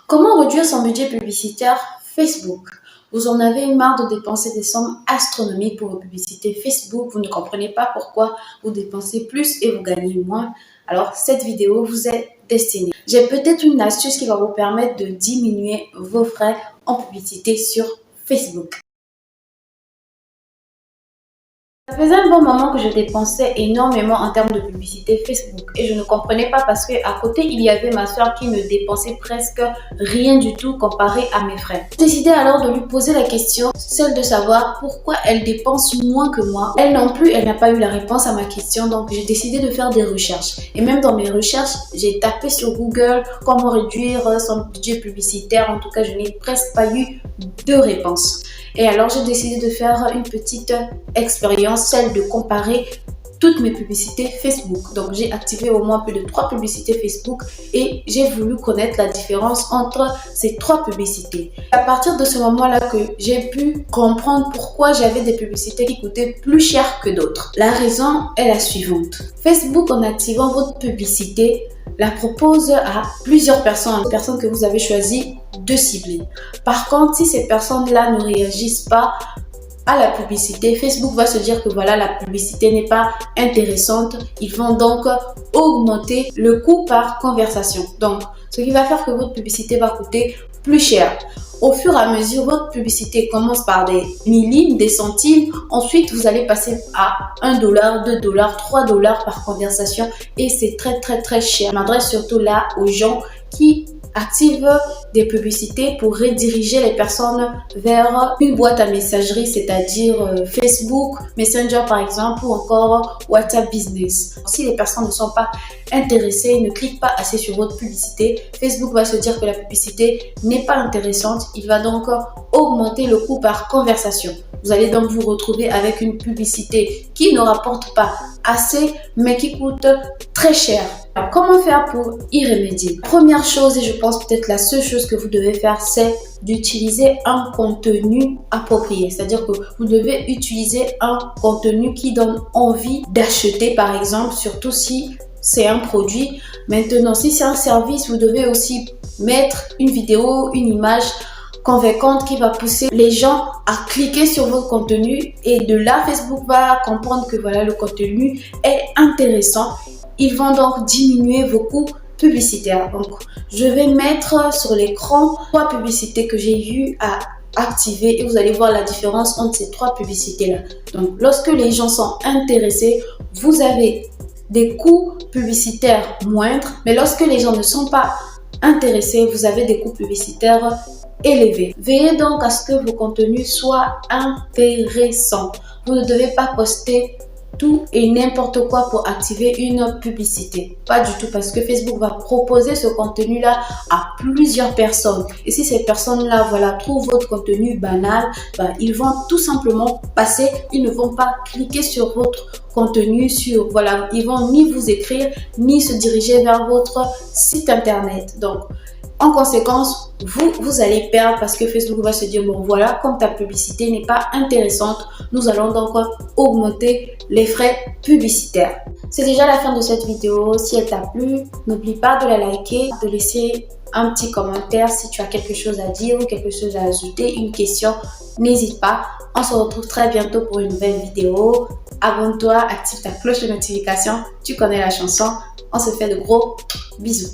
Comment réduire son budget publicitaire Facebook? Vous en avez marre de dépenser des sommes astronomiques pour vos publicités Facebook, vous ne comprenez pas pourquoi vous dépensez plus et vous gagnez moins. Alors cette vidéo vous est destinée. J'ai peut-être une astuce qui va vous permettre de diminuer vos frais en publicité sur Facebook. Ça faisait un bon moment que je dépensais énormément en termes de publicité Facebook et je ne comprenais pas parce qu'à côté, il y avait ma soeur qui ne dépensait presque rien du tout comparé à mes frais. J'ai décidé alors de lui poser la question, celle de savoir pourquoi elle dépense moins que moi. Elle non plus, elle n'a pas eu la réponse à ma question, donc j'ai décidé de faire des recherches. Et même dans mes recherches, j'ai tapé sur Google comment réduire son budget publicitaire. En tout cas, je n'ai presque pas eu de réponse. Et alors, j'ai décidé de faire une petite expérience, celle de comparer toutes mes publicités Facebook. Donc, j'ai activé au moins plus de 3 publicités Facebook et j'ai voulu connaître la différence entre ces 3 publicités. À partir de ce moment-là que j'ai pu comprendre pourquoi j'avais des publicités qui coûtaient plus cher que d'autres. La raison est la suivante. Facebook, en activant votre publicité, la propose à plusieurs personnes que vous avez choisi de cibler. Par contre, si ces personnes-là ne réagissent pas à la publicité, Facebook va se dire que voilà, la publicité n'est pas intéressante. Ils vont donc augmenter le coût par conversation. Donc, ce qui va faire que votre publicité va coûter plus cher. Au fur et à mesure, votre publicité commence par des millimes, des centimes. Ensuite, vous allez passer à 1 $, 2 $, 3 $ par conversation. Et c'est très cher. Je m'adresse surtout là aux gens qui activent des publicités pour rediriger les personnes vers une boîte à messagerie, c'est-à-dire Facebook, Messenger par exemple, ou encore WhatsApp Business. Si les personnes ne sont pas intéressées, ne cliquent pas assez sur votre publicité, Facebook va se dire que la publicité n'est pas intéressante. Il va donc augmenter le coût par conversation. Vous allez donc vous retrouver avec une publicité qui ne rapporte pas assez, mais qui coûte très cher. Alors, comment faire pour y remédier? Première chose, et je pense peut-être la seule chose que vous devez faire, c'est d'utiliser un contenu approprié. C'est-à-dire que vous devez utiliser un contenu qui donne envie d'acheter, par exemple, surtout si c'est un produit. Maintenant, si c'est un service, vous devez aussi mettre une vidéo, une image convaincante qui va pousser les gens à cliquer sur votre contenu, et de là, Facebook va comprendre que voilà, le contenu est intéressant. Ils vont donc diminuer vos coûts publicitaires. Donc, je vais mettre sur l'écran 3 publicités que j'ai eu à activer et vous allez voir la différence entre ces 3 publicités-là. Donc, lorsque les gens sont intéressés, vous avez des coûts publicitaires moindres, mais lorsque les gens ne sont pas intéressés, vous avez des coûts publicitaires élevés. Veillez donc à ce que vos contenus soient intéressants. Vous ne devez pas poster tout et n'importe quoi pour activer une publicité. Pas du tout, parce que Facebook va proposer ce contenu-là à plusieurs personnes. Et si ces personnes-là, voilà, trouvent votre contenu banal, ils vont tout simplement passer, ils ne vont pas cliquer sur votre contenu, voilà, ils vont ni vous écrire, ni se diriger vers votre site internet. Donc, en conséquence, vous allez perdre parce que Facebook va se dire, bon voilà, comme ta publicité n'est pas intéressante, nous allons donc augmenter les frais publicitaires. C'est déjà la fin de cette vidéo. Si elle t'a plu, n'oublie pas de la liker, de laisser un petit commentaire si tu as quelque chose à dire ou quelque chose à ajouter, une question, n'hésite pas. On se retrouve très bientôt pour une nouvelle vidéo. Abonne-toi, active ta cloche de notification, tu connais la chanson. On se fait de gros bisous.